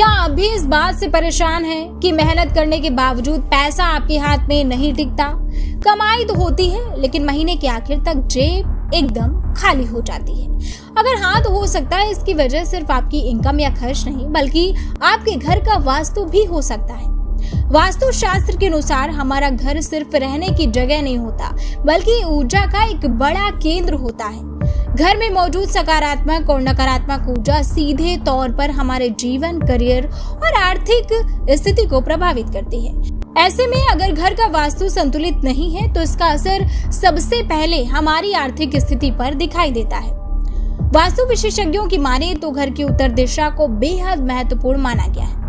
क्या आप भी इस बात से परेशान हैं कि मेहनत करने के बावजूद पैसा आपके हाथ में नहीं टिकता? कमाई तो होती है लेकिन महीने के आखिर तक जेब एकदम खाली हो जाती है। अगर हाँ, तो हो सकता है इसकी वजह सिर्फ आपकी इनकम या खर्च नहीं बल्कि आपके घर का वास्तु भी हो सकता है। वास्तु शास्त्र के अनुसार हमारा घर सिर्फ रहने की जगह नहीं होता बल्कि ऊर्जा का एक बड़ा केंद्र होता है। घर में मौजूद सकारात्मक और नकारात्मक ऊर्जा सीधे तौर पर हमारे जीवन, करियर और आर्थिक स्थिति को प्रभावित करती है। ऐसे में अगर घर का वास्तु संतुलित नहीं है तो इसका असर सबसे पहले हमारी आर्थिक स्थिति पर दिखाई देता है। वास्तु विशेषज्ञों की माने तो घर की उत्तर दिशा को बेहद महत्वपूर्ण माना गया है।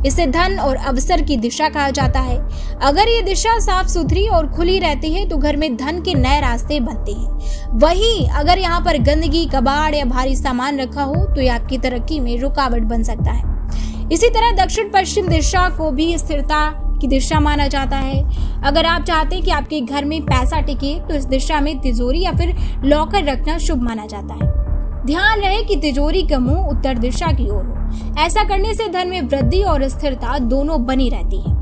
इसे धन और अवसर की दिशा कहा जाता है। अगर ये दिशा साफ सुथरी और खुली रहती है तो घर में धन के नए रास्ते बनते हैं। वहीं अगर यहाँ पर गंदगी, कबाड़ या भारी सामान रखा हो तो ये आपकी तरक्की में रुकावट बन सकता है। इसी तरह दक्षिण पश्चिम दिशा को भी स्थिरता की दिशा माना जाता है। अगर आप चाहते हैं कि आपके घर में पैसा टिके तो इस दिशा में तिजोरी या फिर लॉकर रखना शुभ माना जाता है। ध्यान रहे कि तिजोरी का मुंह उत्तर दिशा की ओर हो। ऐसा करने से धन में वृद्धि और स्थिरता दोनों बनी रहती है।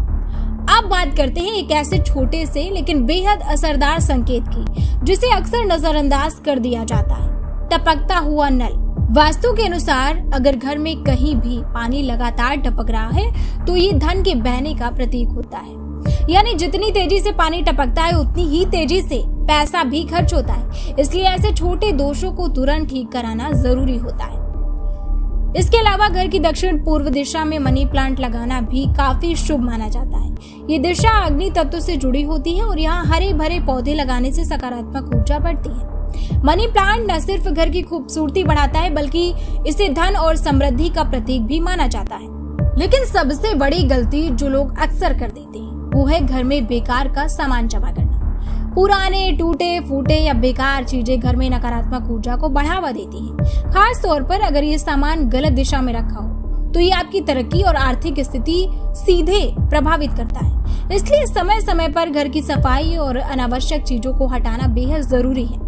अब बात करते हैं एक ऐसे छोटे से लेकिन बेहद असरदार संकेत की जिसे अक्सर नजरअंदाज कर दिया जाता है। टपकता हुआ नल। वास्तु के अनुसार अगर घर में कहीं भी पानी लगातार टपक रहा है तो ये धन के बहने का प्रतीक होता है। यानी जितनी तेजी से पानी टपकता है उतनी ही तेजी से पैसा भी खर्च होता है। इसलिए ऐसे छोटे दोषों को तुरंत ठीक कराना जरूरी होता है। इसके अलावा घर की दक्षिण पूर्व दिशा में मनी प्लांट लगाना भी काफी शुभ माना जाता है। ये दिशा अग्नि तत्व से जुड़ी होती है और यहाँ हरे भरे पौधे लगाने से सकारात्मक ऊर्जा बढ़ती है। मनी प्लांट न सिर्फ घर की खूबसूरती बढ़ाता है बल्कि इसे धन और समृद्धि का प्रतीक भी माना जाता है। लेकिन सबसे बड़ी गलती जो लोग अक्सर कर देते हैं वो है घर में बेकार का सामान जमा करना। पुराने, टूटे फूटे या बेकार चीजें घर में नकारात्मक ऊर्जा को बढ़ावा देती हैं। खास तौर पर अगर ये सामान गलत दिशा में रखा हो तो ये आपकी तरक्की और आर्थिक स्थिति सीधे प्रभावित करता है। इसलिए समय समय पर घर की सफाई और अनावश्यक चीजों को हटाना बेहद जरूरी है।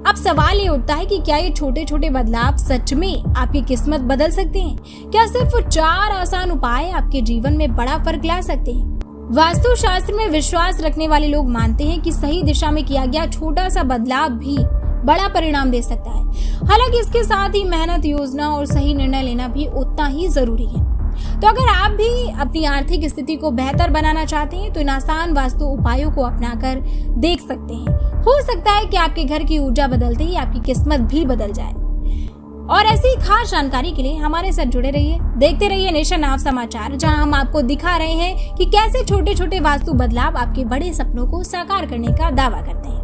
अब सवाल ये उठता है कि क्या ये छोटे छोटे बदलाव सच में आपकी किस्मत बदल सकते हैं? क्या सिर्फ 4 आसान उपाय आपके जीवन में बड़ा फर्क ला सकते हैं? वास्तु शास्त्र में विश्वास रखने वाले लोग मानते हैं कि सही दिशा में किया गया छोटा सा बदलाव भी बड़ा परिणाम दे सकता है। हालांकि इसके साथ ही मेहनत, योजना और सही निर्णय लेना भी उतना ही जरूरी है। तो अगर आप भी अपनी आर्थिक स्थिति को बेहतर बनाना चाहते हैं तो इन आसान वास्तु उपायों को अपनाकर देख सकते हैं। हो सकता है कि आपके घर की ऊर्जा बदलते ही आपकी किस्मत भी बदल जाए। और ऐसी खास जानकारी के लिए हमारे साथ जुड़े रहिए, देखते रहिए नेशन नाव समाचार, जहां हम आपको दिखा रहे हैं कि कैसे छोटे छोटे वास्तु बदलाव आपके बड़े सपनों को साकार करने का दावा करते हैं।